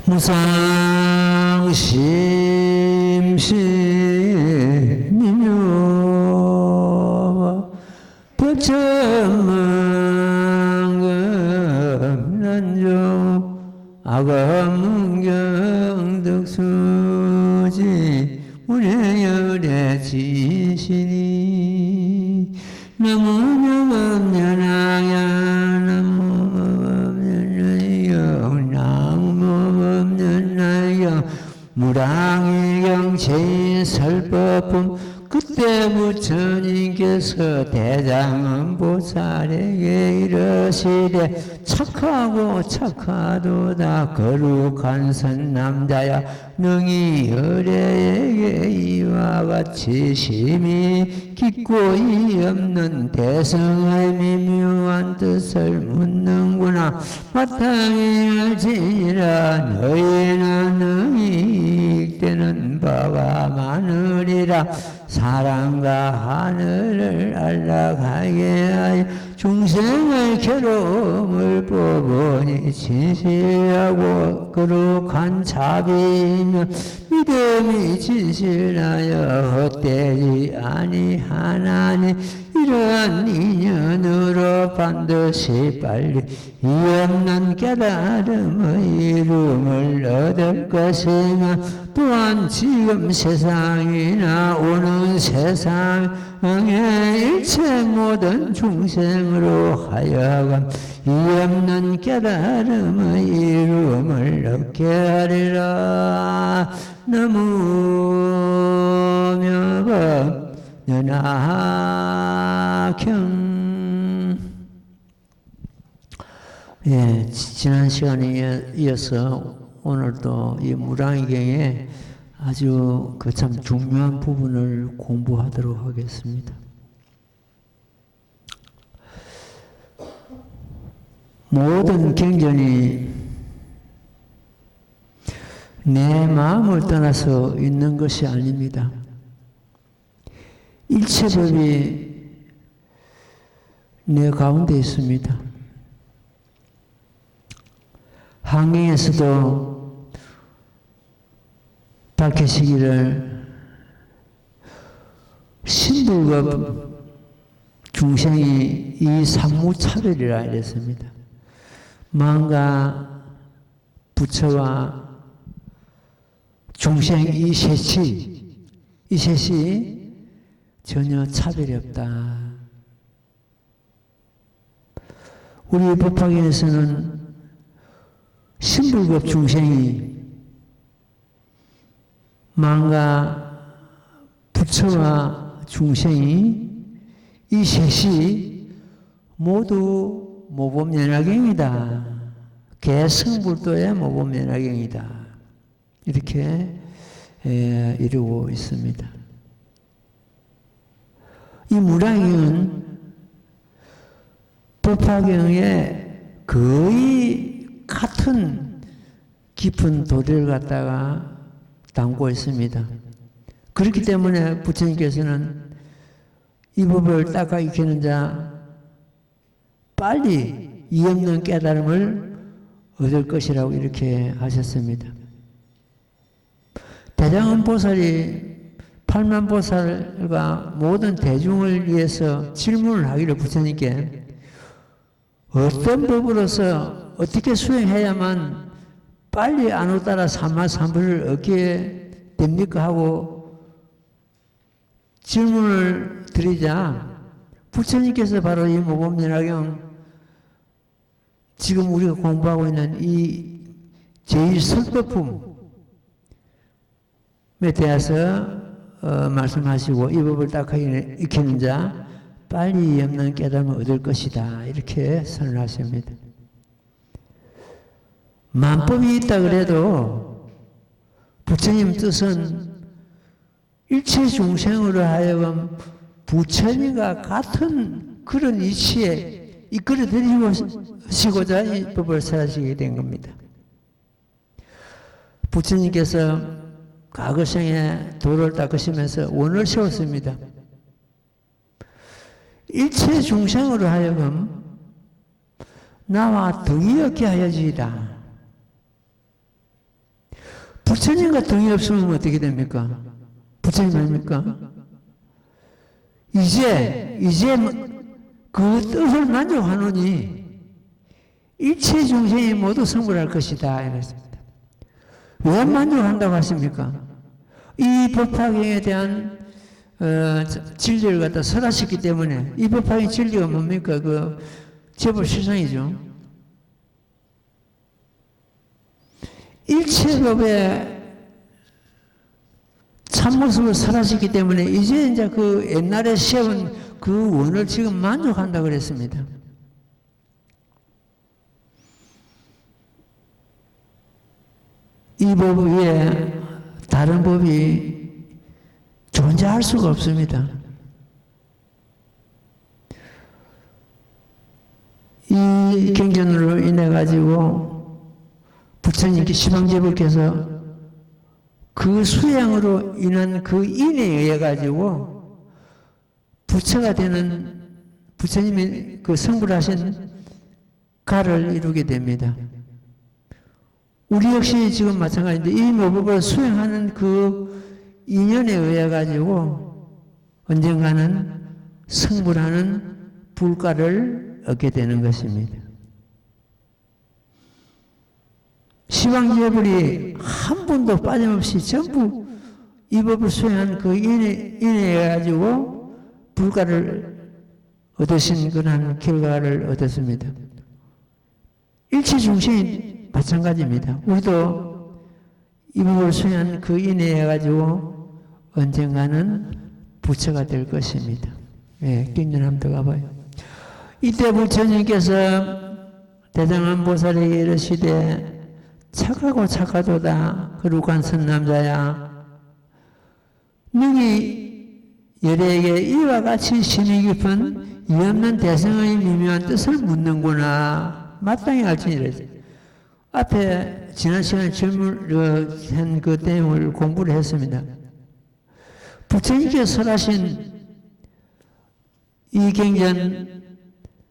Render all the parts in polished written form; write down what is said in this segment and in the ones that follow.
무상심신이묘 법천만금 아감문경득수지 우례열의 지신이 나무명업연하야 나무명업연하여 나무명업연하여 무랑일경 제설법품 그때 부처님께서 대장은보살에게 이르시되 착하고 착하도다 거룩한 선남자야 능히 열애에게 이와 같이 심히 깊고 이 없는 대성의 미묘한 뜻을 묻는구나. 마땅히 알지니라. 너희는 능히 익되는 바가 많으리라. 사랑과 하늘을 안락하게 하여 중생의 괴로움을 뽑으니 진실하고 거룩한 자비이며 믿음이 진실하여 헛되지 아니하나니 이러한 인연으로 반드시 빨리 이 없는 깨달음의 이름을 얻을 것이며 또한 지금 세상이나 오는 세상의 일체 모든 중생으로 하여금 이 없는 깨달음의 이름을 얻게 하리라. 나무명법 연하경. 예, 지난 시간에 이어서 오늘도 이 무량의경에 아주 그 참 중요한 부분을 공부하도록 하겠습니다. 모든 경전이 내 마음을 떠나서 있는 것이 아닙니다. 일체법이 내 가운데 있습니다. 한경에서도 밝히시기를 신불급 중생이 이 상무차별이라 이랬습니다. 만가 부처와 중생 이 셋이 전혀 차별이 없다. 우리 법화경에서는 신불급 중생이 만가 부처와 중생이 이 셋이 모두 모범연화경이다. 개성불도의 모범연화경이다. 이렇게 이루고 있습니다. 이 무량경은 법화경에 거의 같은 깊은 도리를 갖다가 담고 있습니다. 그렇기 때문에 부처님께서는 이 법을 닦아 익히는 자 빨리 이 없는 깨달음을 얻을 것이라고 이렇게 하셨습니다. 대장은보살이 팔만보살과 모든 대중을 위해서 질문을 하기를 부처님께 어떤 법으로서 어떻게 수행해야만 빨리 안오따라 삼마삼부를 얻게 됩니까? 하고 질문을 드리자 부처님께서 바로 이 모범연화경 지금 우리가 공부하고 있는 이 제1설법품에 대해서 말씀하시고 이 법을 딱 익히는 자 빨리 없는 깨달음을 얻을 것이다. 이렇게 선언하십니다. 만법이 있다 그래도 부처님 뜻은 일체 중생으로 하여금 부처님과 같은 그런 이치에 이끌어 드리시고자 이 법을 설하시게 된 겁니다. 부처님께서 과거생에 도를 닦으시면서 원을 세웠습니다. 일체 중생으로 하여금 나와 덕이 없게 하여지이다. 부처님과 등이 없으면 어떻게 됩니까? 부처님 아닙니까? 이제 그 뜻을 만족하노니 일체 중생이 모두 성불할 것이다 이랬습니다. 왜 만족한다고 하십니까? 이 법화경에 대한 진리를 갖다 설하셨기 때문에. 이 법화경 진리가 뭡니까? 그 제법실상이죠. 일체법의 참모습을 설하셨기 때문에 이제 그 옛날에 세운 그 원을 지금 만족한다고 그랬습니다. 이 법 위에 다른 법이 존재할 수가 없습니다. 이 경전으로 인해 가지고 부처님께 시방제법께서 그 수행으로 인한 그 인에 의해 가지고 부처가 되는 부처님이 그 성불하신 가를 이루게 됩니다. 우리 역시 지금 마찬가지인데 이 모법을 수행하는 그 인연에 의해 가지고 언젠가는 성불하는 불가를 얻게 되는 것입니다. 시방제불이 한 분도 빠짐없이 전부 이 법을 수행한 그 인에 의해 가지고 불가를 얻으신 그런 결과를 얻었습니다. 일체 중생이 마찬가지입니다. 우리도 이 법을 수행한 그 인에 의해 가지고 언젠가는 부처가 될 것입니다. 예, 경전 한번 더 가봐요. 이때 부처님께서 대장한 보살에게 이르시되 착하고 착하도다 거룩한 선남자야, 능히 열애에게 이와 같이 심히 깊은 이 없는 대성의 미묘한 뜻을 묻는구나. 마땅히 알지니라. 앞에 지난 시간에 질문한 그 내용을 공부를 했습니다. 부처님께서 설하신 이 경전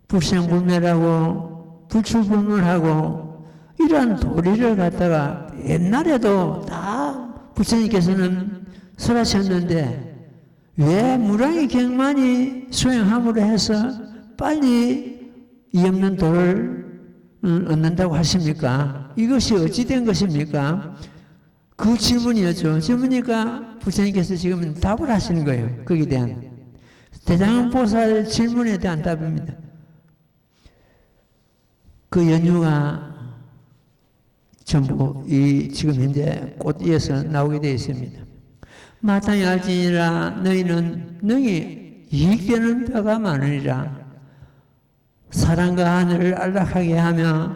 불생불멸하고 불출불멸하고 이러한 도리를 갖다가 옛날에도 다 부처님께서는 설하셨는데 왜 무량의 경만이 수행함으로 해서 빨리 이 없는 도를 얻는다고 하십니까? 이것이 어찌 된 것입니까? 그 질문이었죠. 질문이니까 부처님께서 지금 답을 하시는 거예요. 거기에 대한 대장보살 질문에 대한 답입니다. 그 연유가 전부 이 지금 현재 꽃이어서 나오게 되어 있습니다. 마땅히 알지니라. 너희는 능히 이익되는 바가 많으리라. 사랑과 하늘을 안락하게 하며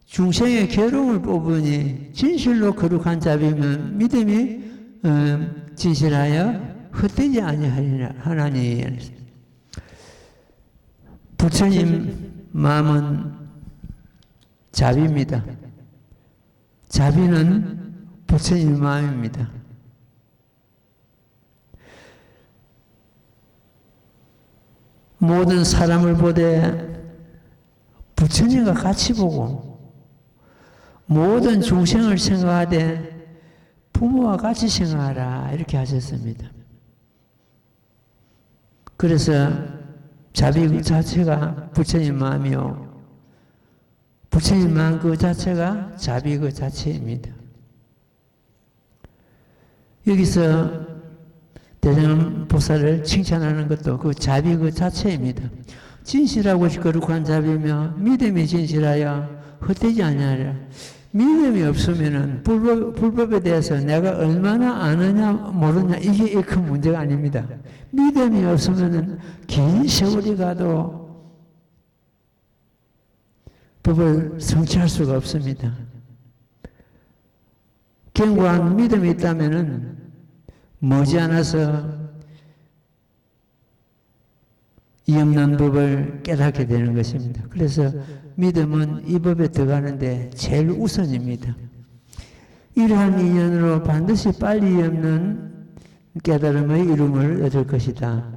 중생의 괴로움을 뽑으니 진실로 거룩한 자비면 믿음이 진실하여 헛되지 아니하나니. 부처님 마음은 자비입니다. 자비는 부처님 마음입니다. 모든 사람을 보되 부처님과 같이 보고 모든 중생을 생각하되 부모와 같이 생각하라 이렇게 하셨습니다. 그래서 자비 그 자체가 부처님 마음이요, 부처님 마음 그 자체가 자비 그 자체입니다. 여기서 대장 보살을 칭찬하는 것도 그 자비 그 자체입니다. 진실하고 거룩한 자비며 믿음이 진실하여 헛되지 아니하리라. 믿음이 없으면은 불법에 대해서 내가 얼마나 아느냐 모르냐 이게 큰 문제가 아닙니다. 믿음이 없으면은 긴 세월이 가도 법을 성취할 수가 없습니다. 견고한 믿음이 있다면은 머지않아서 이 없는 법을 깨닫게 되는 것입니다. 그래서 믿음은 이 법에 들어가는데 제일 우선입니다. 이러한 인연으로 반드시 빨리 이 없는 깨달음의 이름을 얻을 것이다.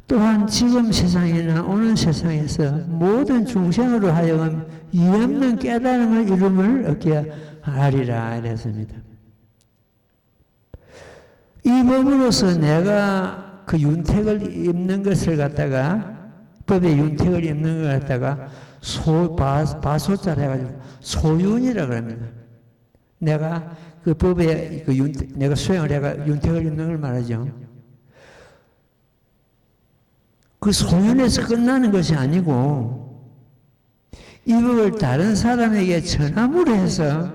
또한 지금 세상이나 오는 세상에서 모든 중생으로 하여금 이 없는 깨달음의 이름을 얻게 하리라 이랬습니다. 이 법으로서 내가 그 윤택을 입는 것을 갖다가, 법의 윤택을 입는 걸 갖다가 바소자를 해가지고 소윤이라 그럽니다. 내가 그 법에 내가 수행을 해가 윤택을 입는 걸 말하죠. 그 소윤에서 끝나는 것이 아니고 이 법을 다른 사람에게 전함으로 해서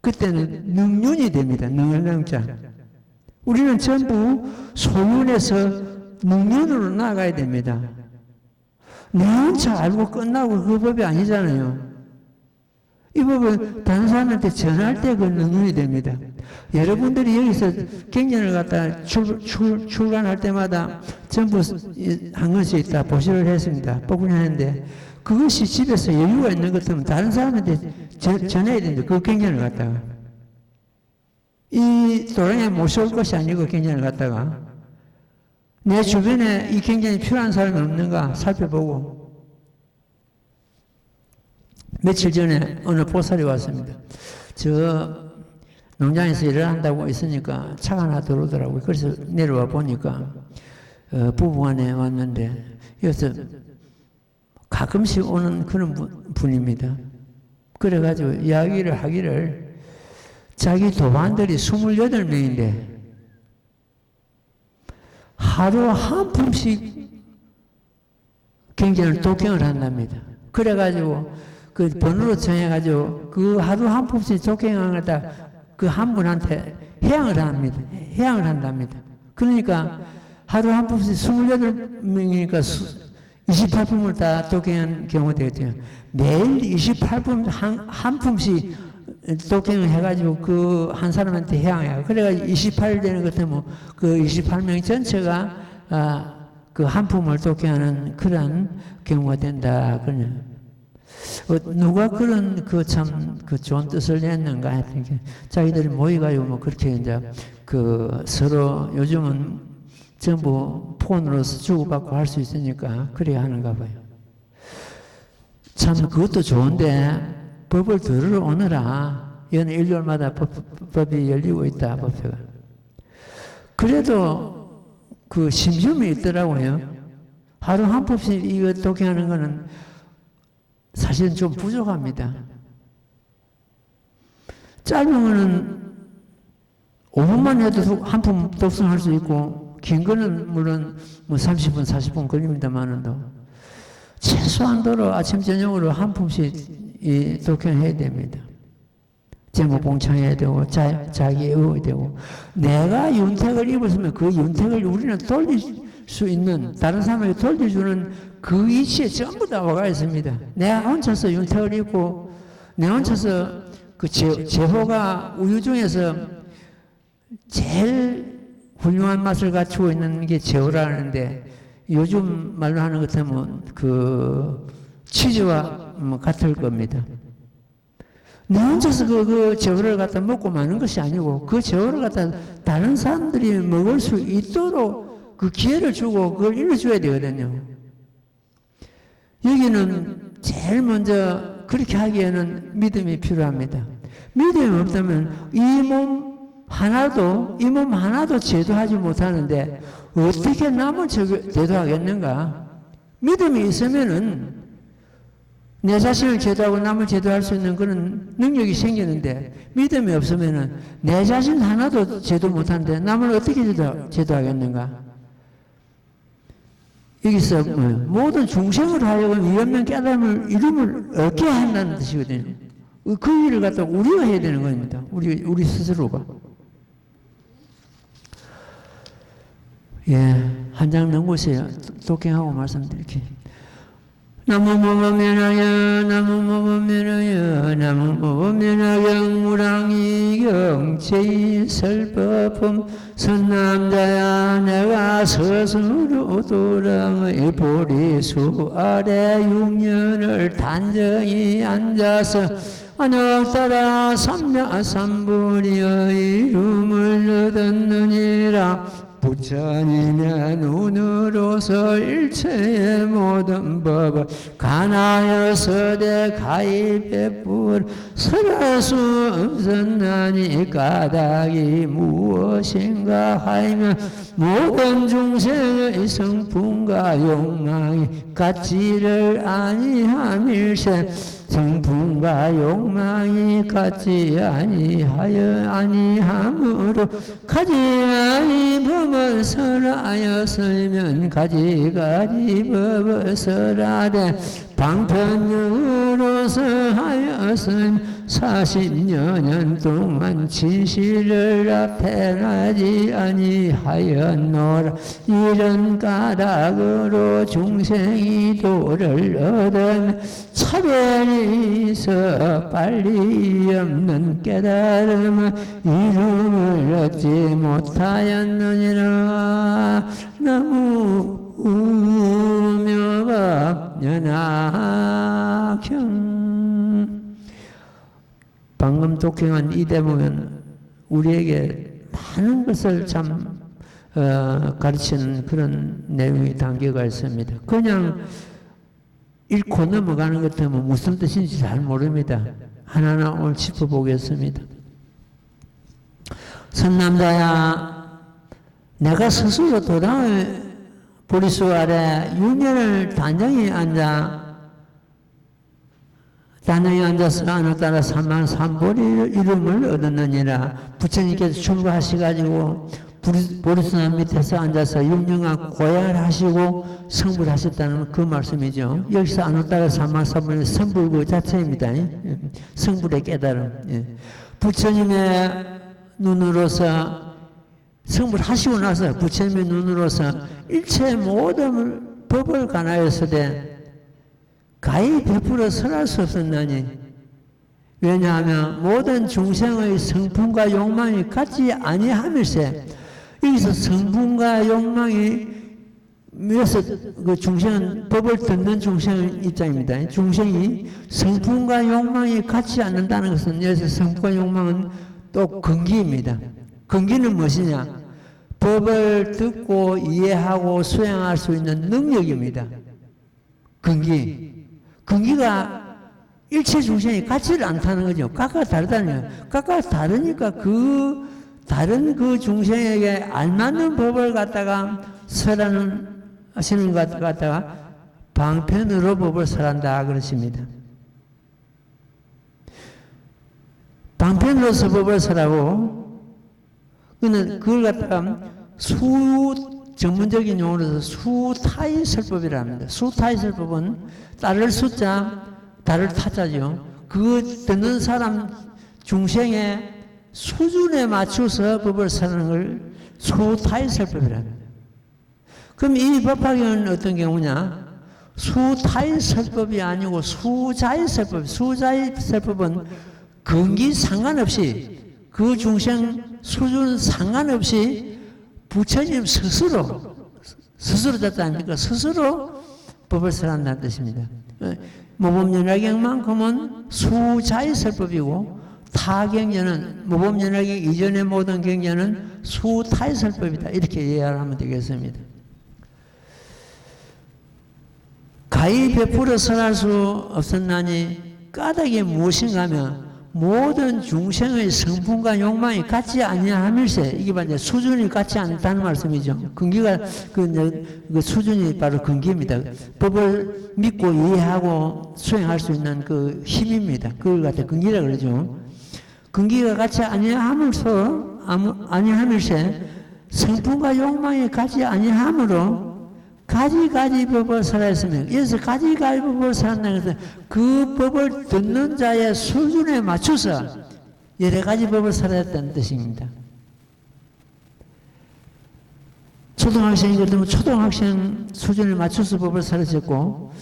그때는 능륜이 됩니다. 능자. 우리는 전부 소윤에서 능륜으로 나아가야 됩니다. 내 혼자 알고 끝나고 그 법이 아니잖아요. 이 법은 다른 사람한테 전할 때 그 능률이 됩니다. 여러분들이 여기서 경전을 갖다 출간할 때마다 전부 한 것이 있다 보시를 했습니다. 뽑으려 했는데 그것이 집에서 여유가 있는 것 같으면 다른 사람한테 전해야 됩니다. 그 경전을 갖다가. 이 도량에 모셔올 것이 아니고 경전을 갖다가 내 주변에 이 경전이 필요한 사람이 없는가 살펴보고. 며칠 전에 어느 보살이 왔습니다. 저 농장에서 일을 한다고 있으니까 차가 하나 들어오더라고요. 그래서 내려와 보니까 부부간에 왔는데 여기서 가끔씩 오는 그런 분입니다. 그래가지고 이야기를 하기를 자기 도반들이 28명인데 하루 한 품씩 경전을 독경을 한답니다. 그래가지고 그 번호로 정해가지고 그 하루 한 품씩 독경을 갖다 그 한 분한테 해양을 합니다. 해양을 한답니다. 그러니까 하루 한 품씩 28명이니까 28품을 다 독경한 경우가 되겠죠. 매일 28품 한 품씩 독경을 해가지고 그 한 사람한테 해양해요. 그래가 28일 되는 것 같으면 그 28명 전체가 그 한 품을 독경하는 그런 경우가 된다. 그러냐. 누가 그런 그 좋은 뜻을 냈는가 했더니 자기들이 모이가지고 뭐 그렇게 이제 그 서로 요즘은 전부 폰으로서 주고받고 할 수 있으니까 그래야 하는가 봐요. 참 그것도 좋은데 법을 들으러 오느라 여느 일요일마다 법이 열리고 있다 법회가. 그래도 그 심심이 있더라고요. 하루 한 법씩 이거 독해하는 거는 사실은 좀 부족합니다. 짧은 거는 5분만 해도 한 품 독서할 수 있고 긴 거는 물론 뭐 30분, 40분 걸립니다만은 최소한도로 아침 저녁으로 한 품씩 독해해야 됩니다. 제목 봉창해야 되고 자기 의해야 되고 내가 윤택을 입었으면 그 윤택을 우리는 돌릴 수 있는 다른 사람에게 돌려주는 그 위치에 전부 다 와가 있습니다. 내가 혼자서 윤택을 입고 내 혼자서 그 제호가 우유 중에서 제일 훌륭한 맛을 갖추고 있는 게 제호라는데 요즘 말로 하는 것 같으면 그 치즈와 뭐 같을 겁니다. 내 혼자서 그 제호를 갖다 먹고 마는 것이 아니고 그 제호를 갖다 다른 사람들이 먹을 수 있도록 그 기회를 주고 그걸 일러줘야 되거든요. 여기는 제일 먼저 그렇게 하기에는 믿음이 필요합니다. 믿음이 없다면 이 몸 하나도 제도하지 못하는데 어떻게 남을 제도하겠는가? 믿음이 있으면은 내 자신을 제도하고 남을 제도할 수 있는 그런 능력이 생기는데 믿음이 없으면은 내 자신 하나도 제도 못하는데 남을 어떻게 제도하겠는가? 여기서 모든 중생을 하여금 이연명 깨달음을 이름을 얻게 한다는 뜻이거든요. 그 일을 갖다 우리가 해야 되는 겁니다. 우리 스스로가. 예, 한 장 넘으세요. 독행하고 말씀드릴게요. 나무모범면하여 나무모범면하여 나무모범면하여 무랑이경 제설법품 선남자야 내가 스스로 도랑의 보리수 아래 6년을 단정히 앉아서 안역따라 삼분이의 이름을 얻었느니라. 부처님의 눈으로서 일체의 모든 법을 간하여서되 가히 베풀 설할 수 없었나니 까닭이 무엇인가 하면 모든 중생의 성품과 욕망이 같지를 아니함일세. 성품과 욕망이 같지 아니함으로 가지가지 법을 설하였으면 가지가지 법을 설하되 방편으로서 하였으면 40여 년 동안 진실을 앞행하지 아니하였노라. 이런 까닭으로 중생이 도를 얻으면 차별이 있어 빨리 없는 깨달음을 이름을 얻지 못하였느니라. 나무 우묘법연학형. 방금 독행한 이 대목은 우리에게 많은 것을 참 가르치는 그런 내용이 담겨가 있습니다. 그냥 읽고 넘어가는 것 때문에 무슨 뜻인지 잘 모릅니다. 하나하나 오늘 짚어보겠습니다. 선남자야, 내가 스스로 도당의 보리수 아래 유면을 단정히 앉아서 하늘따라 삼만삼보리 이름을 얻었느니라. 부처님께서 충고하셔가지고 보리수남 밑에서 앉아서 윤영한 고야를 하시고 성불하셨다는 그 말씀이죠. 여기서 하늘따라 삼만삼보리 성불 그 자체입니다. 성불의 깨달음. 부처님의 눈으로서 성불하시고 나서 부처님의 눈으로서 일체 모든 법을 관하여서되 가히 베풀어 설할 수 없었나니. 왜냐하면 모든 중생의 성품과 욕망이 같지 아니하밀세. 여기서 성품과 욕망이 위해서 그 중생은 법을 듣는 중생의 입장입니다. 중생이 성품과 욕망이 같지 않는다는 것은 여기서 성품과 욕망은 또 근기입니다. 근기는 무엇이냐? 법을 듣고 이해하고 수행할 수 있는 능력입니다. 근기. 근기가 일체 중생이 같지를 않다는 거죠. 각각 다르다는 거예요. 각각 다르니까 그 다른 그 중생에게 알맞는 법을 갖다가 설하시는 것 갖다가 방편으로 법을 설한다 그러십니다. 방편으로서 법을 설하고 그걸 갖다가 전문적인 용어로서 수타이설법이라 합니다. 수타이설법은 따를 숫자, 다를 타자죠. 그 듣는 사람 중생의 수준에 맞춰서 법을 설하는 걸 수타이설법이라 합니다. 그럼 이 법학에는 어떤 경우냐? 수타이설법이 아니고 수자이설법. 수자이설법은 근기 상관없이 그 중생 수준 상관없이 부처님 스스로 잤지 않습니까? 스스로 법을 설한다는 뜻입니다. 모범연화경만큼은 수자의설법이고 타경전은 모범연화경 이전의 모든 경전은 수타의설법이다. 이렇게 이해를 하면 되겠습니다. 가히 베풀어 설할 수 없었나니 까닭이 무엇인가 하면 모든 중생의 성품과 욕망이 같지 아니함일세. 이게 바로 수준이 같지 않다는 말씀이죠. 근기가 그 수준이 바로 근기입니다. 법을 믿고 이해하고 수행할 수 있는 그 힘입니다. 그걸 갖다 근기라 그러죠. 근기가 같이 아니함일세. 성품과 욕망이 같지 아니함으로 가지가지 법을 설했으면, 그래서 가지가지 법을 설한다는 것은 그 법을 듣는 자의 수준에 맞춰서 여러 가지 법을 설했다는 뜻입니다. 초등학생이거든 초등학생 수준에 맞춰서 법을 설하셨고,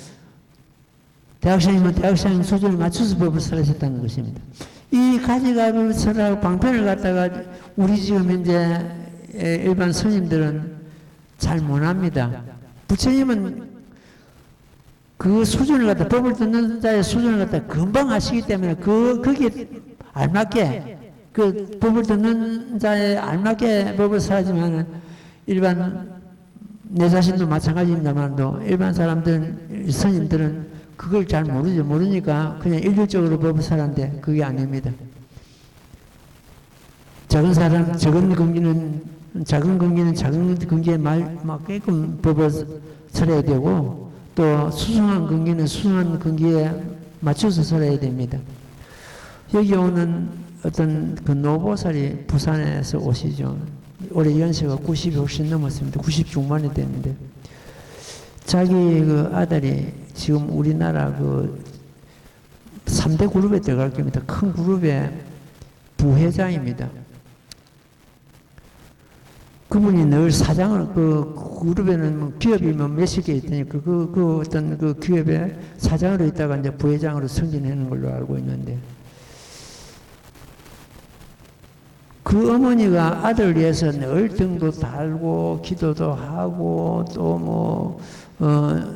대학생이면 대학생 수준에 맞춰서 법을 설하셨다는 것입니다. 이 가지가지 법을 설하고 방편을 갖다가 우리 지금 현재 일반 스님들은 잘 못합니다. 부처님은 그 수준을 갖다, 법을 듣는 자의 수준을 갖다 금방 하시기 때문에 거기에 알맞게, 그 법을 듣는 자의 알맞게 법을 설하지만 일반 내 자신도 마찬가지입니다만도 일반 사람들은 스님들은 그걸 잘 모르죠. 모르니까 그냥 일률적으로 법을 살았는데 그게 아닙니다. 작은 근기는 작은 근기에 맞게끔 법을 살아야 되고 또 수승한 근기는 수승한 근기에 맞춰서 살아야 됩니다. 여기 오는 어떤 그 노보살이 부산에서 오시죠. 올해 연세가 90이 훨씬 넘었습니다. 90 중반이 됐는데 자기 그 아들이 지금 우리나라 그 3대 그룹에 들어갈 겁니다. 큰 그룹의 부회장입니다. 그분이 늘 사장을, 그 그룹에는 뭐 기업이 뭐 몇십 개 있으니까 그 어떤 그 기업의 사장으로 있다가 이제 부회장으로 승진하는 걸로 알고 있는데 그 어머니가 아들을 위해서 늘 등도 달고 기도도 하고 또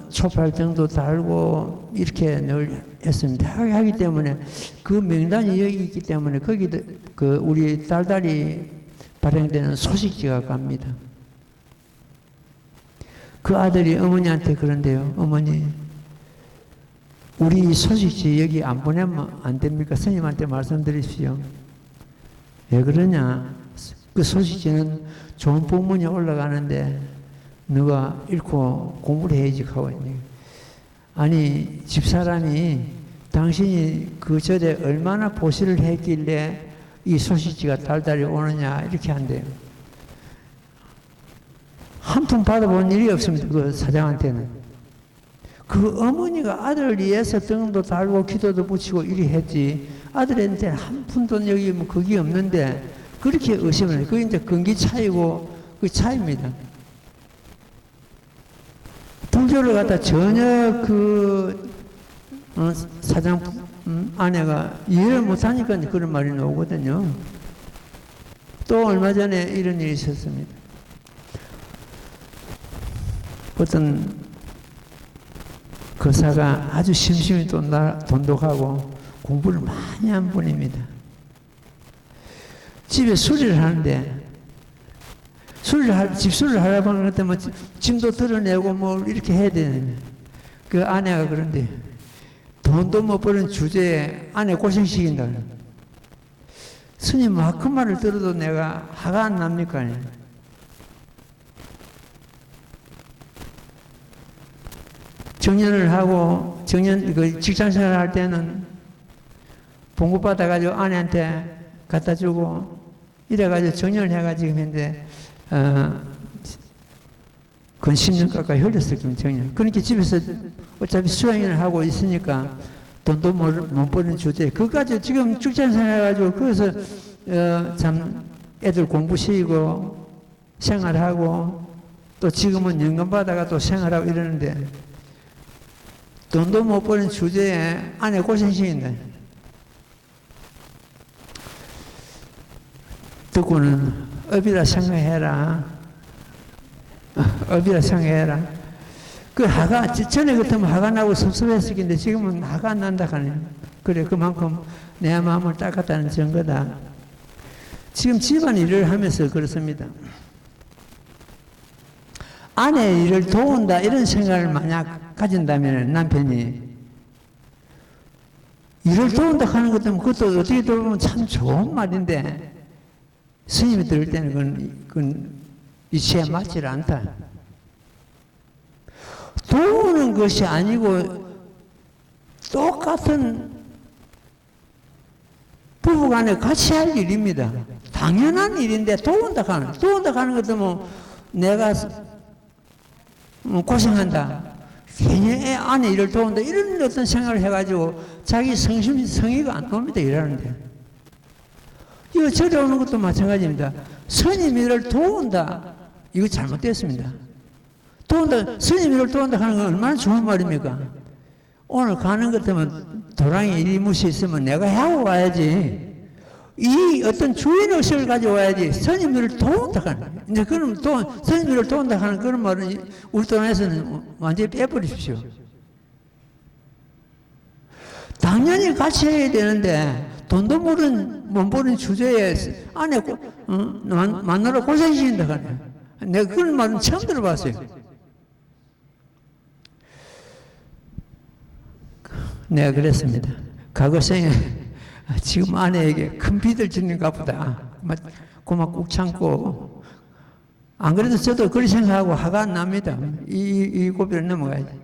촛발등도 달고 이렇게 늘 했습니다. 하기 때문에 그 명단이 여기 있기 때문에 거기도 그 우리 달달이 발행되는 소식지가 갑니다. 그 아들이 어머니한테 그런데요. 어머니, 우리 소식지 여기 안 보내면 안 됩니까? 스님한테 말씀드리십시오. 왜 그러냐? 그 소식지는 좋은 법문이 올라가는데 너가 읽고 공부를 해야지 하고 있네. 아니, 집사람이 당신이 그 절에 얼마나 보시를 했길래 이 소식지가 달달이 오느냐 이렇게 한대요. 한 푼 받아본 일이 없습니다. 그 사장한테는. 그 어머니가 아들을 위해서 등도 달고 기도도 붙이고 이리 했지. 아들한테 한 푼도 여기 뭐 그게 없는데 그렇게 의심을 해요. 그게 이제 근기 차이고 그 차이입니다. 불교를 갖다 전혀 그 사장 아내가 이해를 못하니까 그런 말이 나오거든요. 또 얼마 전에 이런 일이 있었습니다. 어떤 거사가 아주 심심히 돈독하고 공부를 많이 한 분입니다. 집에 수리를 하는데 집수리를 하려고 하는 것 때문에 짐도 드러내고 뭐 이렇게 해야 되는데 그 아내가 그런데 돈도 못 버는 주제에 아내 고생시킨다. 스님 그 말을 들어도 내가 화가 안 납니까? 정년을 하고 그 직장생활 할 때는 봉급 받아가지고 아내한테 갖다 주고 이래가지고 정년을 해가지고 했는데 그건 10년 가까이 흘렸을 겁니다. 정년. 그러니까 집에서 어차피 수행을 하고 있으니까 돈도 못 버는 주제에 그까지 지금 직장생활 해가지고 거기서 참 애들 공부 시키고 생활하고 또 지금은 연금 받아가 또 생활하고 이러는데 돈도 못 버는 주제에 아내 고생시킨다. 듣고는 업이라 생각해라. 업이라 생각해라. 그 화가, 전에 같으면 화가 나고 섭섭했을 텐데 지금은 화가 안 난다 하네. 그래, 그만큼 내 마음을 닦았다는 증거다. 지금 집안 일을 하면서 그렇습니다. 아내 일을 도운다 이런 생각을 만약 가진다면 남편이 일을 도운다 하는 것도 그것도 어떻게 들어보면 참 좋은 말인데 스님이 들을 때는 그건 이치에 맞지 않다. 도우는 것이 아니고 똑같은 부부간에 같이 할 일입니다. 당연한 일인데 도운다 하는 것도 뭐 내가 고생한다. 괜히 아내 일을 도운다. 이런 어떤 생각을 해가지고 자기 성의가 안 나옵니다. 일하는데. 이거 절에 오는 것도 마찬가지입니다. 스님 일을 도운다. 이거 잘못됐습니다. 도운다, 스님 일을 도운다 하는 건 얼마나 좋은 말입니까? 오늘 가는 것 때문에 도랑이 일무시 있으면 내가 하고 와야지. 이 어떤 주인의식을 가지고 와야지. 스님 일을 도운다 하는. 이제 그럼 스님 일을 도운다 하는 그런 말은 우리 동네에서는 완전히 빼버리십시오. 당연히 같이 해야 되는데 돈도 못 버는 주제에 아내 마누라 고생시킨다 하네. 내가 그런 말은 처음 들어봤어요. 내가 그랬습니다. 과거생에 지금 아내에게 큰 빚을 짓는가 보다. 고막 꾹 참고. 안 그래도 저도 그렇게 생각하고 화가 안 납니다. 이 고비를 넘어가야지.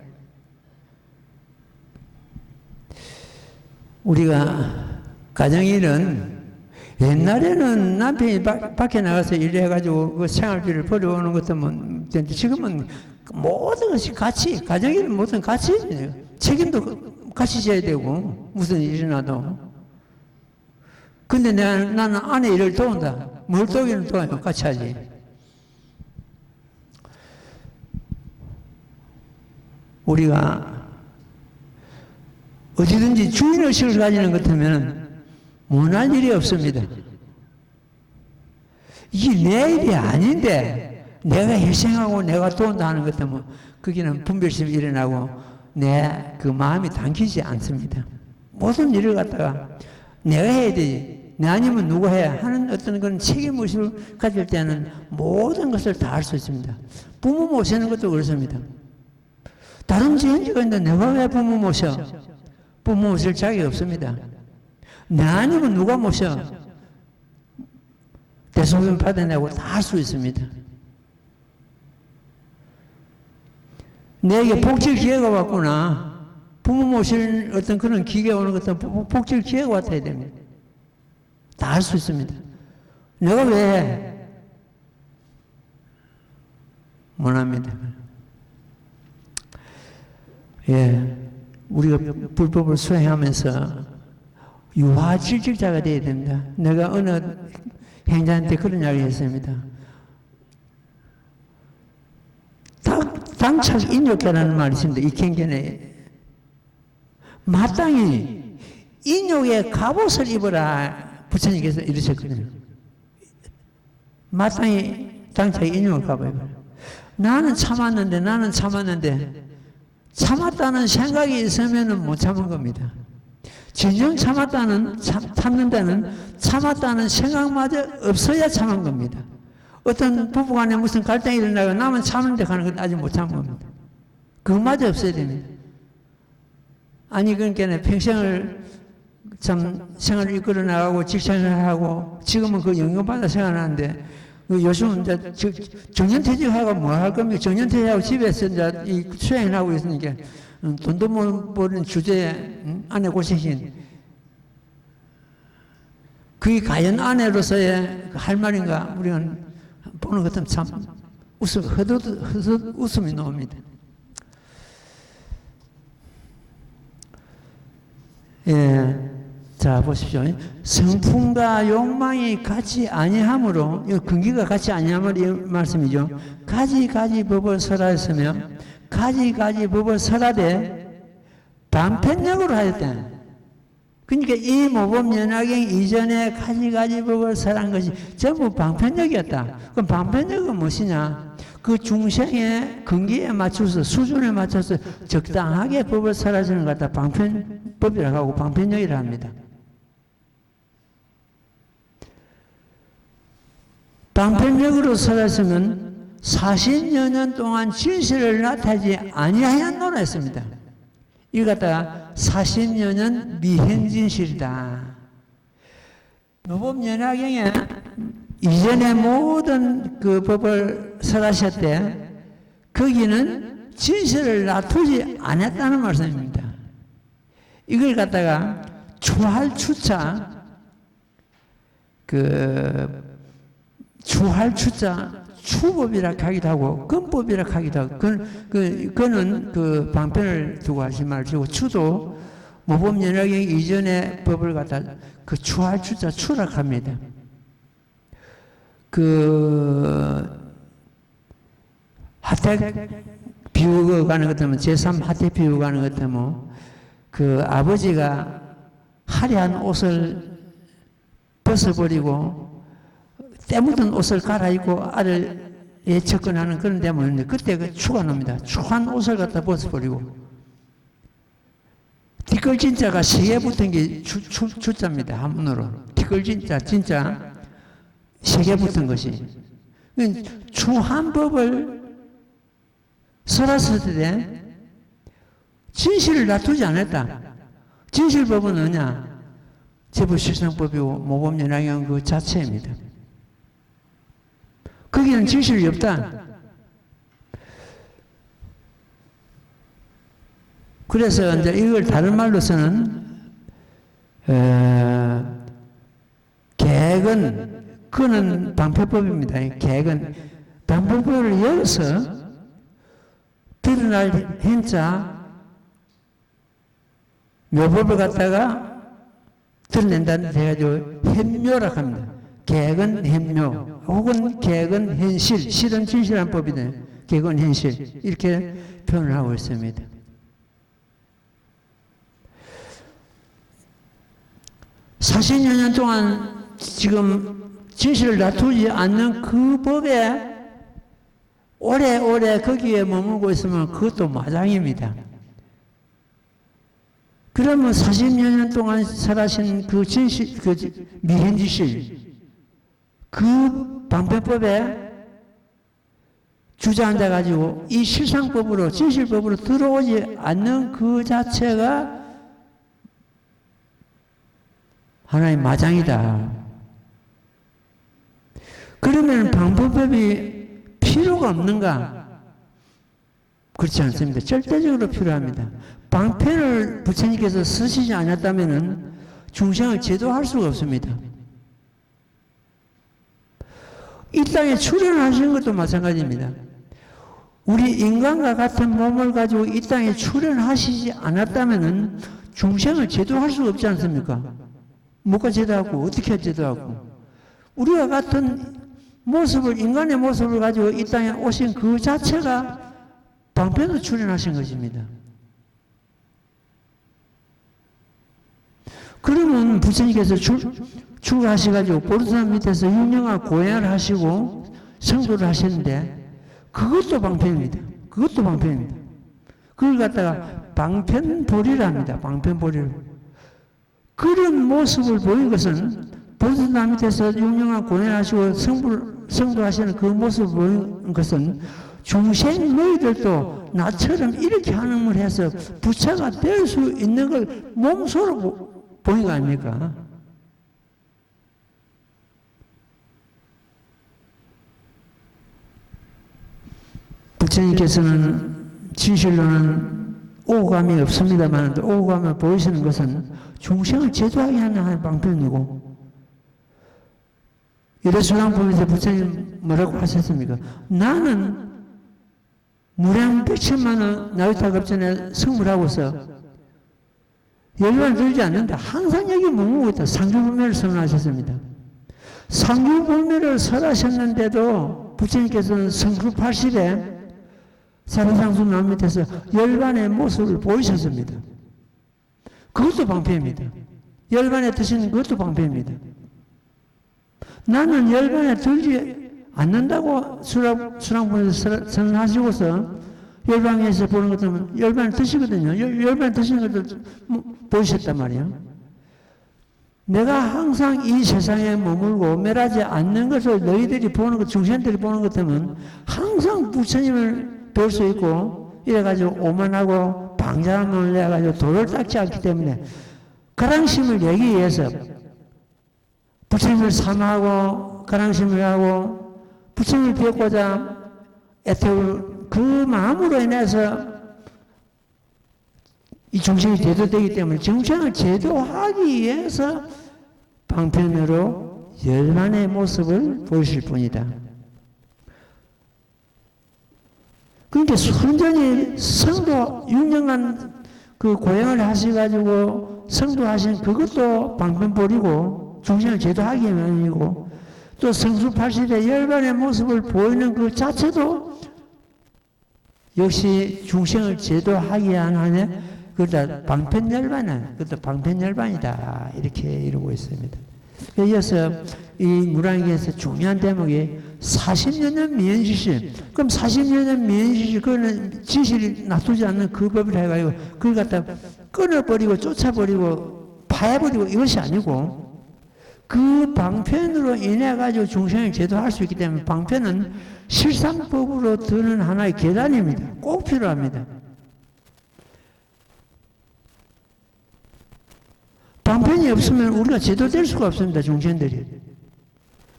우리가 가정일은 옛날에는 남편이 밖에 나가서 일해가지고 그 생활비를 벌어오는 것도 뭐, 지금은 모든 것이 같이, 가정일은 모든 같이, 책임도 같이 져야 되고, 무슨 일이 나도. 근데 나는 아내 일을 도운다. 뭘 도우기는 도와요. 같이 하지. 우리가 어디든지 주인의식을 가지는 것 같으면 못할 일이 없습니다. 이게 내 일이 아닌데 내가 희생하고 내가 도운다 하는 것 때문에 거기는 분별심이 일어나고 내 그 마음이 당기지 않습니다. 모든 일을 갖다가 내가 해야 되지. 내 아니면 누가 해야 하는 어떤 그런 책임의식을 가질 때는 모든 것을 다 할 수 있습니다. 부모 모시는 것도 그렇습니다. 다른 지연지가 있는데 내가 왜 부모 모셔? 부모 모실 자격이 없습니다. 내 아니면 누가 모셔? 대소변 받아내고 다 할 수 있습니다. 내게 복질 기회가 왔구나. 부모 모실 어떤 그런 기회가 오는 것은 복질 기회가 왔어야 됩니다. 다 할 수 있습니다. 내가 왜 해? 못합니다. 예, 우리가 불법을 수행하면서 유화질직자가 되어야 됩니다. 내가 어느 행자한테 그런 이야기를 했습니다. 당착 인욕계라는 말이 있습니다. 이경견에 마땅히 인욕의 갑옷을 입어라 부처님께서 이러셨거든요. 마땅히 당착 인욕을 갑옷을 입어라. 나는 참았는데 참았다는 생각이 있으면 못 참은 겁니다. 진정 참는다는 참았다는 생각마저 없어야 참은 겁니다. 어떤 부부간에 무슨 갈등이 일어나고 나만 참는데 가는 건 아직 못 참은 겁니다. 그것마저 없어야 됩니다. 아니 그러니까 평생을 참 생활을 이끌어 나가고 직장을 하고 지금은 그 영향받아 생활하는데 요즘은 이제 정년퇴직하고 뭐 할 겁니까? 정년퇴직하고 집에서 이제 이 수행을 하고 있으니까 돈도 못 버는 주제에 아내 고생신. 그게 과연 아내로서의 할 말인가? 우리는 보는 것 같으면 참 웃음이 나옵니다. 예. 자, 보십시오. 성품과 욕망이 같이 아니하므로, 근기가 같이 아니하므로 이 말씀이죠. 가지 법을 설하였으며, 가지 법을 설하되, 반편력으로 하였다. 그러니까 이 모범연화경 이전에 가지 법을 설한 것이 전부 방편력이었다. 그럼 방편력은 무엇이냐? 그 중생의 근기에 맞춰서, 수준에 맞춰서 적당하게 법을 설하시는 것 같다. 방편법이라고 하고 방편력이라고 합니다. 방편력으로 설했으면 40여 년 동안 진실을 나타내지 아니하였노라 했습니다. 이거 갖다가 40여 년 미행진실이다. 모범연화경에 이전에 모든 그 법을 설하셨대 거기는 진실을 놔두지 않았다는 말씀입니다. 이걸 갖다가 추할추자 추할추자 추법이라 하기도 하고 근법이라 하기도 하고 그는 그 방편을 두고 하신 말이고 추도 모범연화경 이전의 법을 갖다 그 추할추자 추락합니다. 하택 비우고 가는 것 때문에 제3 하택 비우고 가는 것 때문에 그 아버지가 화려한 옷을 벗어버리고 때 묻은 옷을 갈아입고 알을 접근하는 그런 데문인데 그때 그 추가 납니다. 추한 옷을 갖다 벗어버리고 뒷걸진자가 3개 붙은 게 추자입니다. 한문으로 뒷걸진자 진짜 3개 붙은 것이 추한 법을 설했을 때 진실을 놔두지 않았다. 진실법은 뭐냐? 재부실상법이고 모범연락형 그 자체입니다. 거기는 진실이 없다. 그래서 이제 이걸 다른 말로서는 계획은 그는 방패법입니다. 계획은 방패법을 열어서 드러날 행자 묘법을 갖다가 드러낸다는 데 해가지고 현묘라고 합니다. 계획은 현묘 혹은 계획은 현실, 실은 진실한 법이다. 계획은 현실 이렇게 표현을 하고 있습니다. 40여 년 동안 지금 진실을 놔두지 않는 그 법에 오래오래 거기에 머물고 있으면 그것도 마장입니다. 그러면 40여 년 동안 살아신 그 진실, 그 미현지실, 그 방패법에 주저앉아가지고 이 실상법으로, 진실법으로 들어오지 않는 그 자체가 하나의 마장이다. 그러면 방법법이 필요가 없는가? 그렇지 않습니다. 절대적으로 필요합니다. 방편을 부처님께서 쓰시지 않았다면 중생을 제도할 수가 없습니다. 이 땅에 출현하시는 것도 마찬가지입니다. 우리 인간과 같은 몸을 가지고 이 땅에 출현하시지 않았다면 중생을 제도할 수가 없지 않습니까? 뭐가 제도하고 어떻게 제도하고 우리와 같은 모습을 인간의 모습을 가지고 이 땅에 오신 그 자체가 방편으로 출현하신 것입니다. 그러면 부처님께서 출가하셔가지고 보르산 밑에서 유명한 고행을 하시고 성도를 하셨는데 그것도 방편입니다. 그것도 방편입니다. 그걸 갖다가 방편보리라 합니다. 방편보리를. 그런 모습을 보인 것은 보르산 밑에서 유명한 고행을 하시고 성도하시는 그 모습을 보인 것은 중생 너희들도 나처럼 이렇게 하는 걸 해서 부처가 될 수 있는 걸 몸소로 보인 거 아닙니까? 부처님께서는 진실로는 오감이 없습니다만 오감을 보이시는 것은 중생을 제도하게 하는 방편이고 이래수랑법에서 부처님 뭐라고 하셨습니까? 나는 무량 백천만원 나유타급전에 성불하고서 열반 들지 않는다. 항상 여기 머물고 있다. 상주불매를 선언하셨습니다. 상주불매를 설하셨는데도 부처님께서는 성수 80에 사리상수 남 밑에서 열반의 모습을 보이셨습니다. 그것도 방패입니다. 열반에 드시는 것도 방패입니다. 나는 열반에 들지 않는다고 수랑본에서 선언하시고서 열반에서 보는 것들은 열반을 드시거든요. 열반에 드시는 것들 보이셨단 말이에요. 내가 항상 이 세상에 머물고 멸하지 않는 것을 너희들이 보는 것, 중생들이 보는 것 때문에 항상 부처님을 볼 수 있고 이래가지고 오만하고 방자함을 내가지고 도를 닦지 않기 때문에 가랑심을 내기 위해서 부처님을 사모하고 가랑심을 하고 부처님을 뵙고자 애태울 그 마음으로 인해서 이 중생이 제도되기 때문에 중생을 제도하기 위해서 방편으로 열반의 모습을 보이실 뿐이다. 그러니까 순전히 성도 6년간 그 고행을 하셔가지고 성도하신 그것도 방편보리고 중생을 제도하기 위함이고 또 성수 80의 열반의 모습을 보이는 그 자체도 역시 중생을 제도하기 위한 하네 그러다 방편열반은 그것도 방편열반이다 이렇게 이루고 있습니다. 이어서 이 무량에서 중요한 대목이 40여 년 미연지실. 그럼 40여 년 미연지실 그거는 지실이 놔두지 않는 그 법을 해가지고 그걸 갖다 끊어버리고 쫓아버리고 파해버리고 이것이 아니고 그 방편으로 인해 가지고 중생을 제도할 수 있기 때문에 방편은 실상법으로 드는 하나의 계단입니다. 꼭 필요합니다. 방편이 없으면 우리가 제도될 수가 없습니다. 중생들이.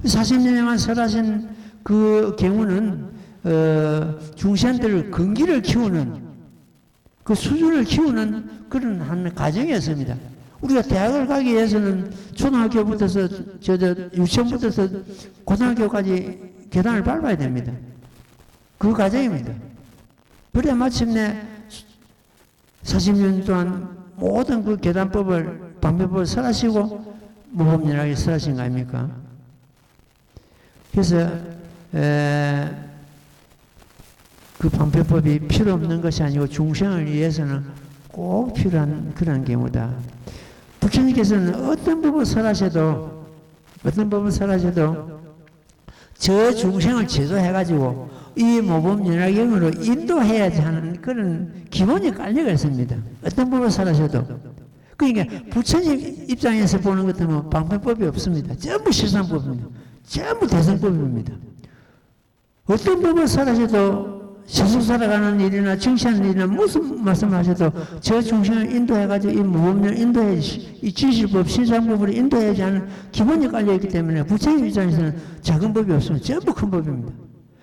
40년에만 설하신 그 경우는 중생들 근기를 키우는 그 수준을 키우는 그런 한 과정이었습니다. 우리가 대학을 가기 위해서는 초등학교부터서 유치원부터서 고등학교까지 계단을 밟아야 됩니다. 그 과정입니다. 그래 마침내 40년 동안 모든 그 계단법을 방편법을 설하시고 모범연하게 설하신 거 아닙니까? 그래서 그 방편법이 필요 없는 것이 아니고 중생을 위해서는 꼭 필요한 그런 경우다. 부처님께서는 어떤 법을 설하셔도 저 중생을 제도해가지고 이 모범연화경으로 인도해야지 하는 그런 기본이 깔려가 있습니다. 어떤 법을 설하셔도. 그러니까 부처님 입장에서 보는 것 같으면 방편법이 없습니다. 전부 실상법입니다. 전부 대성법입니다. 어떤 법을 설하셔도 세상 살아가는 일이나 정치하는 일이나 무슨 말씀하셔도 저 중생을 인도해가지고 이 무법을 인도해야지, 이 진실법, 실상법으로 인도해야지 하는 기본이 깔려있기 때문에 부처님 입장에서는 작은 법이 없으면 전부 큰 법입니다.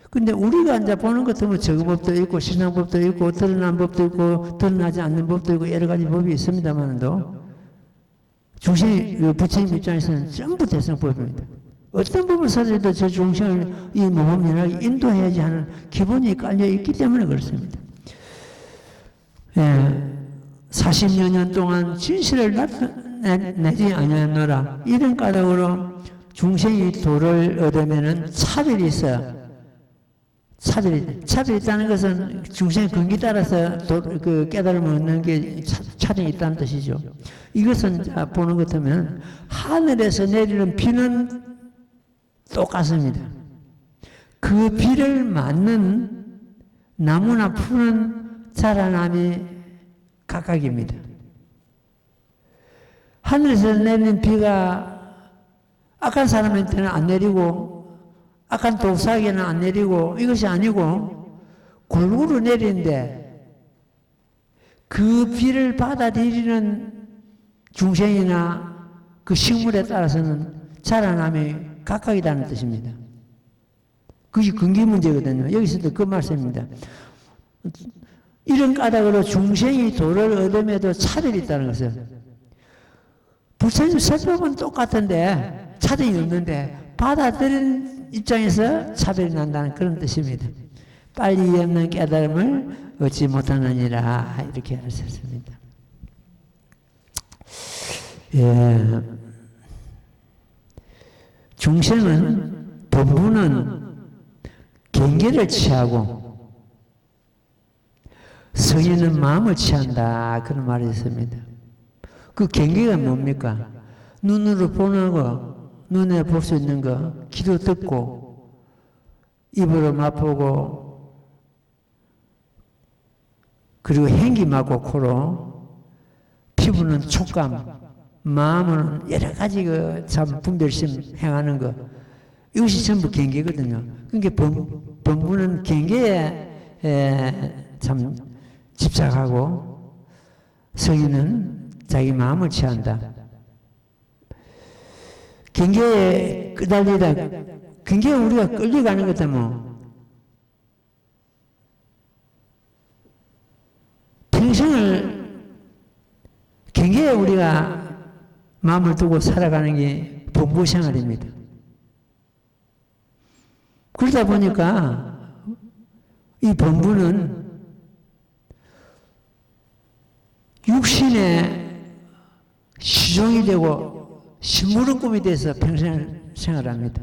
근데 우리가 이제 보는 것 같으면 적은 법도 있고, 실상법도 있고, 드러난 법도 있고, 드러나지 않는 법도 있고, 여러 가지 법이 있습니다만도 부처님 입장에서는 전부 대성법입니다. 어떤 법을 설해도 저 중생을 이 모범연하게 인도해야지 하는 기본이 깔려있기 때문에 그렇습니다. 40여 년 동안 진실을 나타내지 아니하노라. 이런 까닭으로 중생이 도를 얻으면은 차별이 있어요. 차별이 있다는 것은 중생의 근기 따라서 그 깨달음을 얻는 게 차별이 있다는 뜻이죠. 이것은 보는 것 같으면 하늘에서 내리는 비는 똑같습니다. 그 비를 맞는 나무나 풀은 자라남이 각각입니다. 하늘에서 내리는 비가 악한 사람한테는 안 내리고 악한 독사에게는 안 내리고 이것이 아니고 골고루 내리는데 그 비를 받아들이는 중생이나 그 식물에 따라서는 자라남이 각각이라는 뜻입니다. 그것이 근기 문제거든요. 여기서도 그 말씀입니다. 이런 까닭으로 중생이 도를 얻음에도 차별이 있다는 것을. 부처님 설법은 똑같은데 차별이 없는데 받아들이는 입장에서 차별이 난다는 그런 뜻입니다. 빨리 없는 깨달음을 얻지 못하느니라 이렇게 하셨습니다. 중생은 법부는 경계를 취하고 성인은 마음을 취한다 그런 말이 있습니다. 그 경계가 뭡니까? 눈으로 보는 거, 눈에 볼 수 있는 거, 귀로 듣고 입으로 맛보고 그리고 행기 맡고 코로 피부는 촉감 마음은 여러 가지 그 참 분별심 행하는 거 이것이 전부 경계거든요. 그러니까 법부는 경계에 참 집착하고 성인은 자기 마음을 취한다. 경계에 끄달리다 경계에 우리가 끌려가는 것 때문에 평생을 경계에 우리가 마음을 두고 살아가는 게 법부 생활입니다. 그러다 보니까 이 법부는 육신의 시종이 되고 심부름꾼이 돼서 평생을 생활합니다.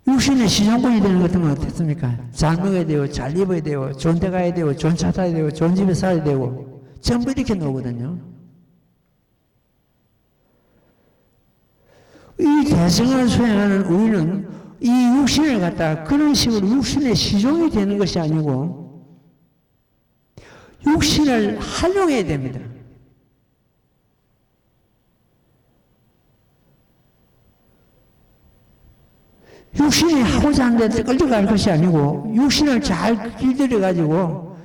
육신의 시종꾼이 되는 것은 어떻습니까? 잘 먹어야 되고 잘 입어야 되고 좋은 데 가야 되고 좋은 차 타야 되고 좋은 집에 살아야 되고 전부 이렇게 나오거든요. 이 대성을 수행하는 우리는 이 육신을 갖다가 그런 식으로 육신의 시종이 되는 것이 아니고 육신을 활용해야 됩니다. 육신이 하고자 하는데 끌려갈 것이 아니고 육신을 잘 길들여가지고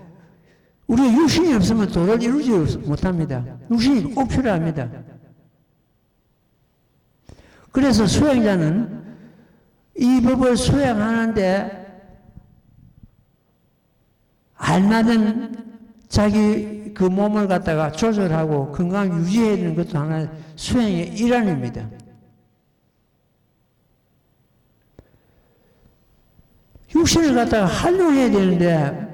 우리가 육신이 없으면 도를 이루지 못합니다. 육신이 꼭 필요합니다. 그래서 수행자는 이 법을 수행하는데 알맞은 자기 그 몸을 갖다가 조절하고 건강을 유지해야 되는 것도 하나의 수행의 일환입니다. 육신을 갖다가 활용해야 되는데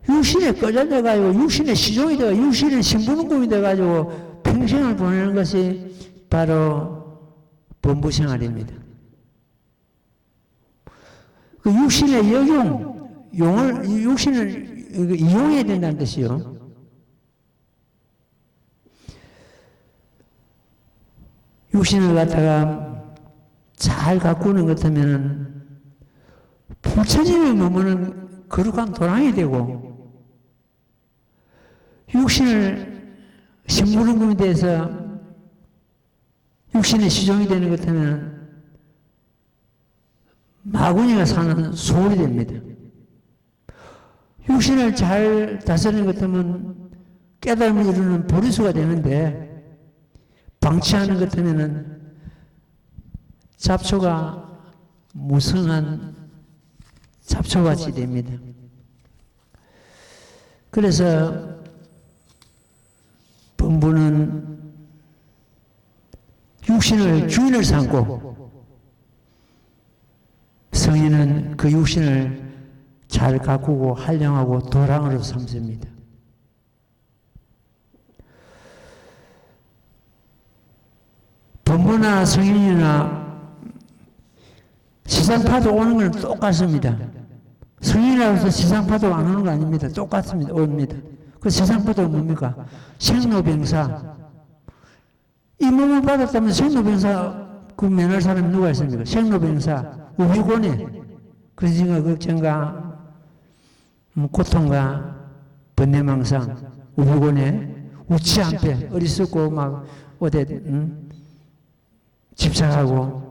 육신에 꺼져져가지고 육신의 시종이 되어 육신의 신분금이 돼가지고 평생을 보내는 것이 바로 범부생활입니다. 그 육신의 육신을 이용해야 된다는 뜻이요. 육신을 갖다가 잘 가꾸는 것 같으면 부처님의 머무는 거룩한 도랑이 되고 육신을 신부름금이 돼서 육신의 시종이 되는 것 같으면 마구니가 사는 소울이 됩니다. 육신을 잘 다스리는 것 같으면 깨달음을 이루는 보리수가 되는데 방치하는 것 같으면 잡초가 무성한 잡초같이 됩니다. 그래서 본부는 육신을 주인을 삼고 성인은 그 육신을 잘 가꾸고 활용하고 도랑으로 삼습니다. 본부나 성인이나 시상파도 오는 건 똑같습니다. 성인이라고 해서 시상파도 안 오는 거 아닙니다. 똑같습니다. 옵니다. 그 시상파도가 뭡니까? 생로병사. 이 몸을 받았다면 생로병사 그 면할 사람이 누가 있습니까? 생로병사, 우비고뇌, 근심과 걱정과 고통과 번뇌망상, 우비고뇌, 우치한패, 어리석고 막 어디 집착하고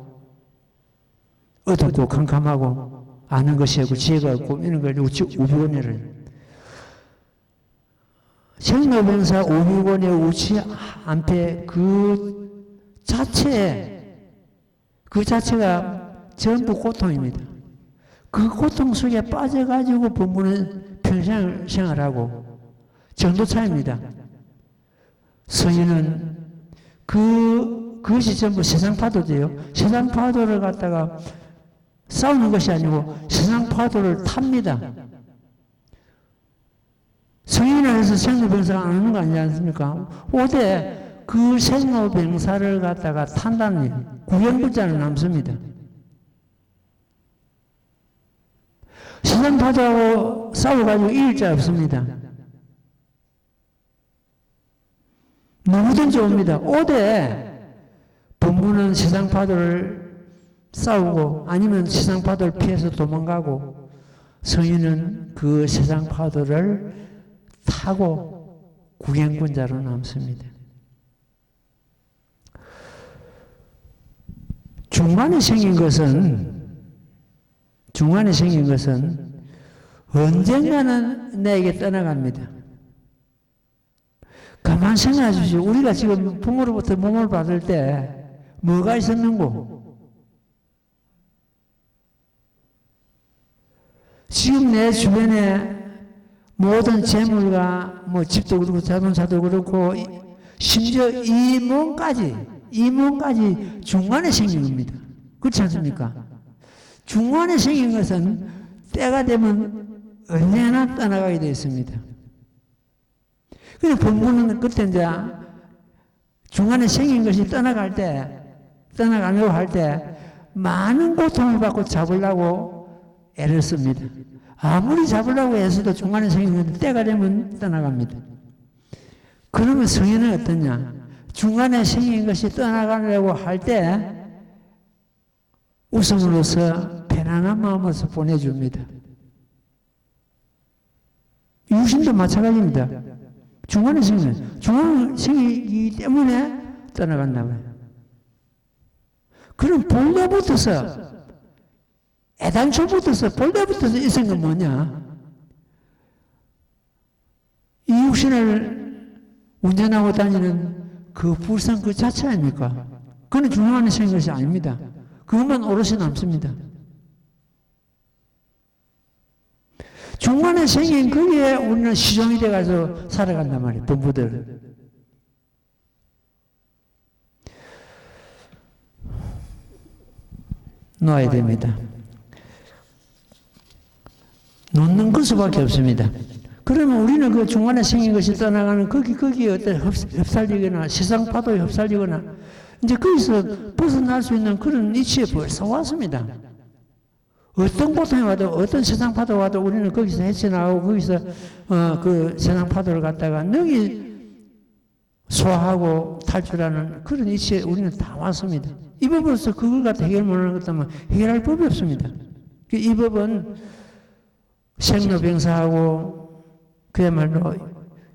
어둡고 캄캄하고 아는 것이 없고 지혜가 없고 이런 걸 우비고뇌를 생로병사 우비고뇌 우치한패 그 자체가 전부 고통입니다. 그 고통 속에 빠져가지고 본부는 평생 생활하고 정도 차이입니다. 성인은 그것이 전부 세상 파도죠. 세상 파도를 갖다가 싸우는 것이 아니고 세상 파도를 탑니다. 성인을 해서 생로병사가 안 오는 거 아니지 않습니까? 오대 그 생로병사를 갖다가 탄다는 일, 구경불자는 남습니다. 세상 파도하고 싸워가지고 이길 자 없습니다. 누구든지 옵니다. 오대 본부는 세상 파도를 싸우고 아니면 세상 파도를 피해서 도망가고 성인은 그 세상 파도를 타고 구경꾼자로 남습니다. 중간에 생긴 것은 언젠가는 내게 떠나갑니다. 가만 생각해 주십시오. 우리가 지금 부모로부터 몸을 받을 때 뭐가 있었는고? 지금 내 주변에 모든 재물과 뭐 집도 그렇고 자동차도 그렇고 심지어 이 몸까지 중간에 생긴 겁니다. 그렇지 않습니까? 중간에 생긴 것은 때가 되면 언제나 떠나가게 되어 있습니다. 그래서 본문은 그때 이제 중간에 생긴 것이 떠나가려고 할 때 많은 고통을 받고 잡으려고 애를 씁니다. 아무리 잡으려고 애써도 중간에 생긴 건데 때가 되면 떠나갑니다. 그러면 성인은 어떠냐? 중간에 생긴 것이 떠나가려고 할 때 웃음으로써 편안한 마음으로서 보내줍니다. 육신도 마찬가지입니다. 중간에 생기기 때문에 떠나간다고요. 그럼 본래부터서 애당초부터서 본래부터서 있은 건 뭐냐? 이 육신을 운전하고 다니는 그 불상 그 자체 아닙니까? 그건 중간에 생긴 것이 아닙니다. 그것만 오롯이 남습니다. 중간에 생긴 거기에 우리는 시종이 돼가지고 살아간단 말이에요. 범부들. 놓아야 됩니다. 놓는 것수밖에 없습니다. 그러면 우리는 그 중간에 생긴 것이 떠나가는 거기에 어떤 흡살리거나 세상 파도에 흡살리거나 이제 거기서 벗어날 수 있는 그런 위치에 벌써 왔습니다. 어떤 고통이 와도 어떤 세상 파도가 와도 우리는 거기서 헤쳐나가고 거기서 그 세상 파도를 갖다가 능히 소화하고 탈출하는 그런 위치에 우리는 다 왔습니다. 이 법으로서 그걸 갖다 해결 못하는 것 때문에 해결할 법이 없습니다. 이 법은 생로병사하고 그야말로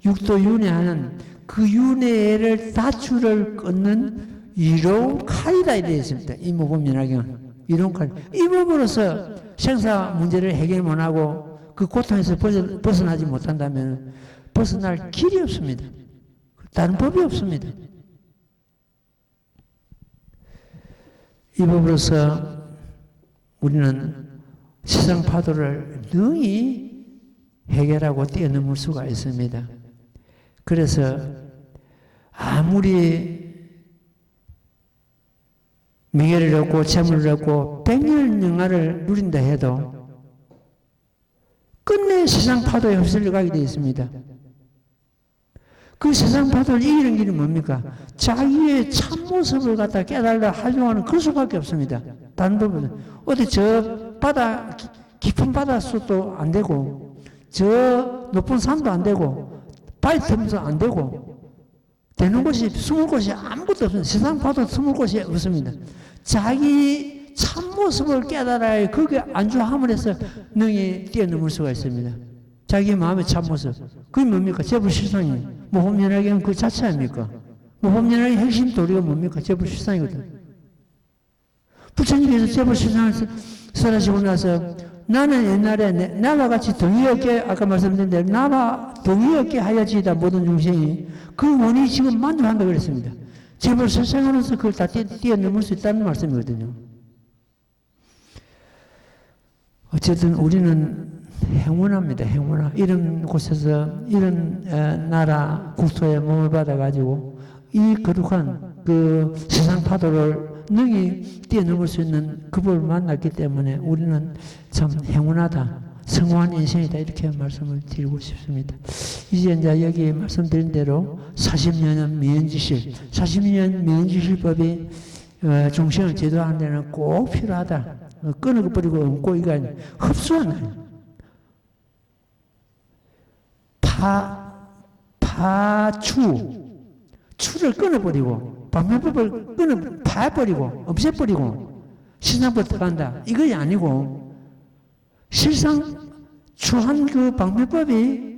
육도윤회하는 그 윤회를 다출을 끊는 이로운 칼이다 이렇게 있습니다. 이 모범연화경은 이로운 칼. 이 법으로서 생사 문제를 해결 못하고 그 고통에서 벗어나지 못한다면 벗어날 길이 없습니다. 다른 법이 없습니다. 이 법으로서 우리는 세상 파도를 능히 해결하고 뛰어넘을 수가 있습니다. 그래서 아무리 명예를 얻고 재물을 얻고 백년영화를 누린다 해도 끝내 세상 파도에 휩쓸려 가게 되어 있습니다. 그 세상 파도를 이기는 길이 뭡니까? 자기의 참모습을 갖다 깨달아 활용하는 그 수밖에 없습니다. 다른 부분은 어디 저 바다 깊은 바닷속도 안 되고 저 높은 산도 안 되고 바위 틈도 안 되고 되는 곳이 숨을 곳이 아무것도 없습니다. 세상 파도 숨을 곳이 없습니다. 자기 참모습을 깨달아야 거기에 안주함을 해서 능히 뛰어넘을 수가 있습니다. 자기 마음의 참모습. 그게 뭡니까? 제불실상이. 모범연화경은 그 자체 아닙니까? 모범연화경의 핵심 도리가 뭡니까? 제불실상이거든. 부처님께서 제불실상을 설하시고 나서 나는 옛날에 나와 같이 동의 없게 아까 말씀드린 대로 나와 동의 없게 하여지이다 모든 중생이 그 원인이 지금 만족한다고 그랬습니다. 제불실상으로서 그걸 다 뛰어넘을 수 있다는 말씀이거든요. 어쨌든 우리는 행운합니다. 행운아. 이런 곳에서 이런 나라 국토에 몸을 받아가지고 이 거룩한 그 세상 파도를 능히 뛰어넘을 수 있는 그 법을 만났기 때문에 우리는 참 행운하다. 성공한 인생이다. 이렇게 말씀을 드리고 싶습니다. 이제 여기 말씀드린 대로 40년은 미연지실. 40년 미연지실법이 중생을 제도하는 데는 꼭 필요하다. 끊어버리고 얹고 이거 아니에요. 흡수하는 추를 끊어버리고 방면법을 파버리고 없애버리고 신상법 들어간다. 이것이 아니고 실상 추한 그 방면법이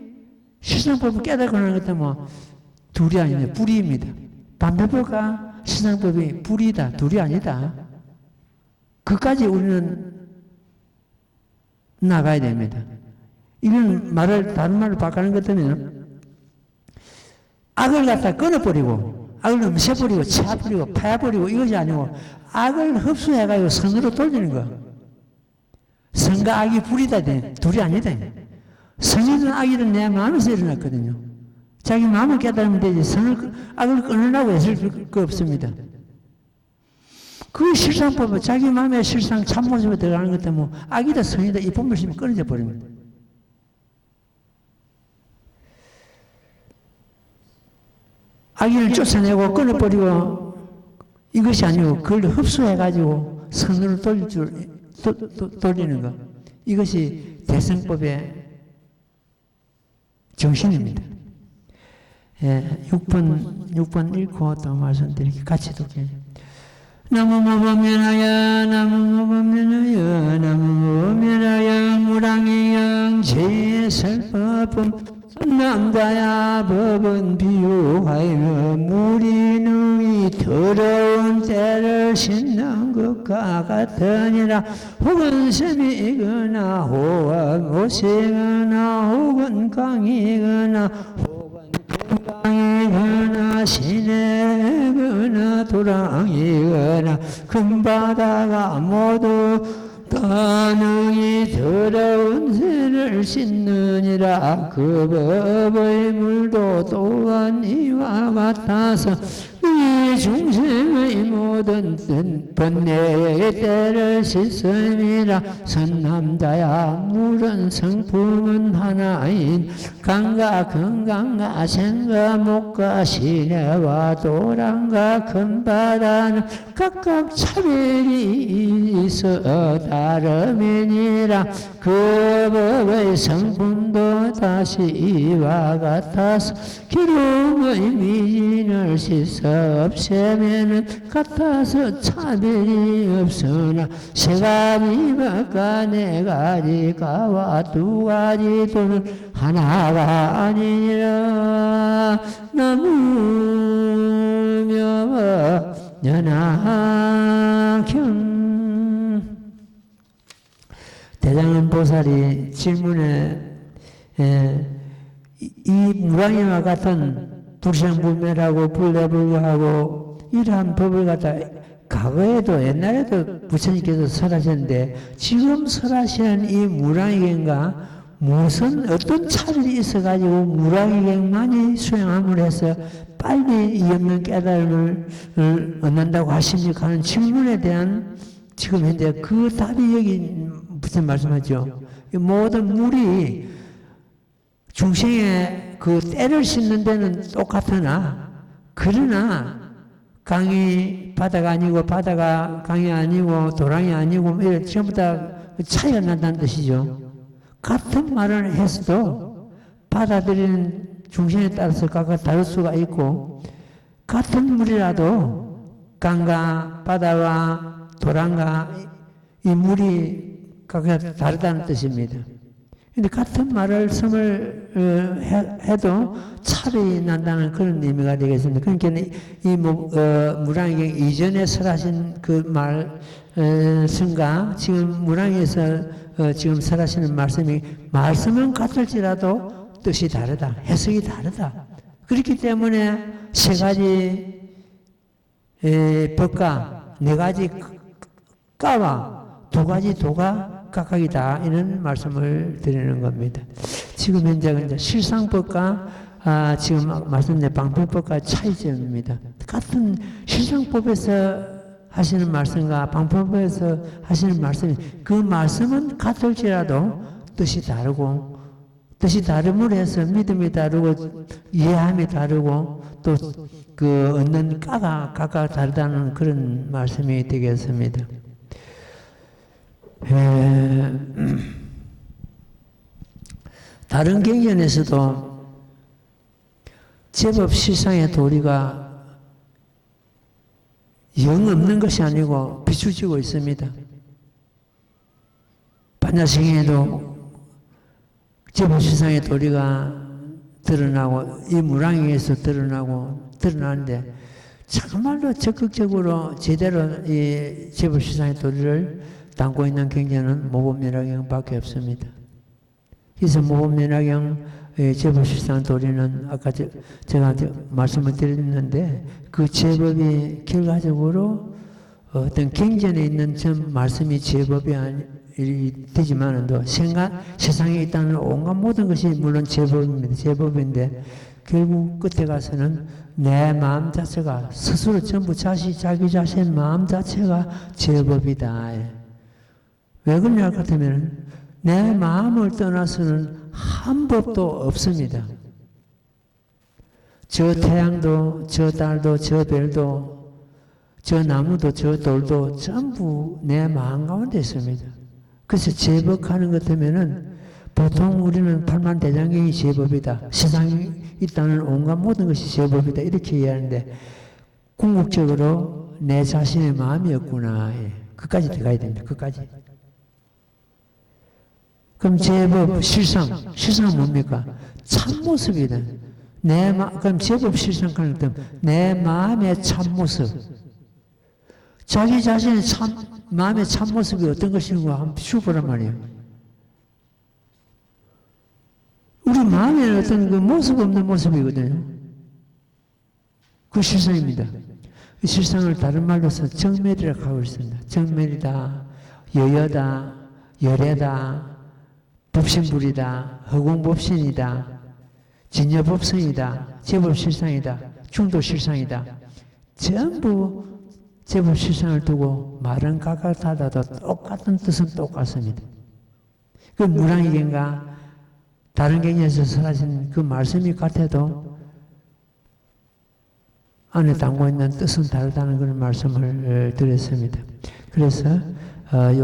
신상법을 깨닫고 나는 것 때문에 둘이 아니네. 불이입니다. 방면법과 신상법이 불이다. 둘이 아니다. 그까지 우리는 나가야 됩니다. 이건 다른 말을 바꾸는 것 때문에 악을 갖다 끊어버리고, 악을 없애버리고, 채워버리고, 파야버리고 이것이 아니고, 악을 흡수해가지고 선으로 돌리는 거. 선과 악이 불이다, 둘이 아니다. 선이든 악이든 내 마음에서 일어났거든요. 자기 마음을 깨달으면 되지, 악을 끊으려고 했을 거 없습니다. 그 실상법은 자기 마음의 실상 참모습에 들어가는 것 때문에 악이다, 선이다, 이 분별심이 끊어져 버립니다. 악인을 쫓아내고 끊어버리고 이것이 아니고 그걸 흡수해가지고 선으로 돌리는 것. 이것이 대승법의 정신입니다. 6번 읽고 또 말씀드리기 같이 듣게. 나무모범면하여 나무모범면하여 나무모범면하여 무랑의영 제설법음 남자야 법은 비유하여 물이 능히 더러운 때를 씻는 것과 같으니라. 혹은 셈이거나 혹은 오시거나 혹은 강이거나 혹은 건강이거나 시내거나 도랑이거나 금바다가 모두 다 능히 더러운 새를 씻느니라. 그 법의 물도 또한 이와 같아서 이 중생의 모든 번뇌의 때를 씻음이라. 선남자야 물은 성품은 하나인 강과 건강과 생과 목과 시내와 도랑과 금바다는 각각 차별이 있어 다름이니라. 그 법의 성분도 다시 이와 같아서 기름의 미진을 씻어 없애면은 같아서 차별이 없으나 세 가지 법과 네 가지 가와 두 가지 도는 하나가 아니니라. 나무며 연하경. 대장은 보살이 질문에 이 무랑이와 같은 불생불멸하고 불내불교하고 이러한 법을 갖다 과거에도 옛날에도 부처님께서 설하셨는데 지금 설하시는 이 무랑이경과 무슨 어떤 차별이 있어가지고 무랑이경만이 수행함을 해서 빨리 이 없는 깨달음을 얻는다고 하십니까 하는 질문에 대한 지금 현재 그 답이 여기 무슨 말씀하죠? 모든 물이 중생의 그 때를 씻는 데는 똑같으나 그러나 강이 바다가 아니고 바다가 강이 아니고 도랑이 아니고 이런 전부 다 차이가 난다는 뜻이죠. 같은 말을 했어도 받아들이는 중생에 따라서 각각 다를 수가 있고 같은 물이라도 강과 바다와 도랑과 이 물이 각각 다르다는 뜻입니다. 근데 같은 말을 성을 해도 차별이 난다는 그런 의미가 되겠습니다. 그러니까 이 무랑이경 이전에 설하신 그 말씀과 지금 무랑이에서 지금 설하시는 말씀은 같을지라도 뜻이 다르다. 해석이 다르다. 그렇기 때문에 세 가지 법과 네 가지 가와 두 가지 도가 각각이다. 이런 말씀을 드리는 겁니다. 지금 현재는 이제 실상법과 지금 말씀드린 방법법과 차이점입니다. 같은 실상법에서 하시는 말씀과 방법에서 하시는 말씀이 그 말씀은 같을지라도 뜻이 다르고 뜻이 다름을 해서 믿음이 다르고 이해함이 다르고 또 그 얻는 까가 각각 다르다는 그런 말씀이 되겠습니다. 다른 경전에서도 제법 실상의 도리가 영 없는 것이 아니고 비추지고 있습니다. 반야성에도 제법 실상의 도리가 드러나고 이 무랑이에서 드러나는데 정말로 적극적으로 제대로 이 제법 실상의 도리를 담고 있는 경전은 모범연화경밖에 없습니다. 그래서 모범연화경 제법 실상 도리는 아까 제가 말씀을 드렸는데 그 제법이 결과적으로 어떤 경전에 있는 전 말씀이 제법이 되지만도 세상에 있다는 온갖 모든 것이 물론 제법입니다. 제법인데 결국 끝에 가서는 내 마음 자체가 스스로 전부 자기 자신의 마음 자체가 제법이다. 왜 그러냐 같으면 내 마음을 떠나서는 한 법도 없습니다. 저 태양도 저 달도 저 별도 저 나무도 저 돌도 전부 내 마음 가운데 있습니다. 그래서 제법하는 것 같으면은 보통 우리는 팔만대장경이 제법이다. 세상에 있다는 온갖 모든 것이 제법이다. 이렇게 이해하는데 궁극적으로 내 자신의 마음이었구나. 끝까지 들어가야 됩니다. 끝까지. 그럼 제법 실상은 뭡니까? 참모습이다. 그럼 제법 실상하는 내 마음의 참모습. 자기 자신의 마음의 참모습이 어떤 것인가 한번 비춰보란 말이에요. 우리 마음에는 어떤 그 모습 없는 모습이거든요. 그 실상입니다. 그 실상을 다른 말로서 정멸이라고 하고 있습니다. 정멸이다, 여여다, 열애다, 법신불이다, 허공법신이다, 진여법성이다, 제법실상이다, 중도실상이다. 전부 제법실상을 두고 말은 각각하다도 똑같은 뜻은 똑같습니다. 그 무량이견과 다른 경에서 사라진 그 말씀이 같아도 안에 담고 있는 뜻은 다르다는 그런 말씀을 드렸습니다. 그래서 이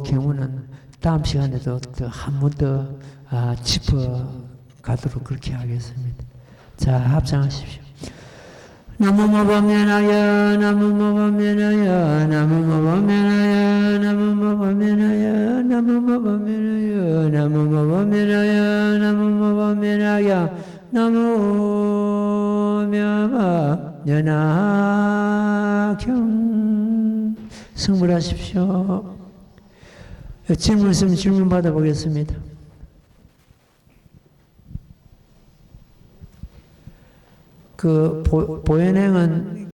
경우는 다음 시간에도 한 번 더 짚어가도록 그렇게 하겠습니다. 자, 합장하십시오. 나무모범면하여 나무모범면하여 나무모범면하여 나무모범면하여 나무모범면하여 나무모범면하여 나무모범면하여 나무묘법면하경 승불하십시오. 질문 있으면 질문 받아보겠습니다. 그 보현행은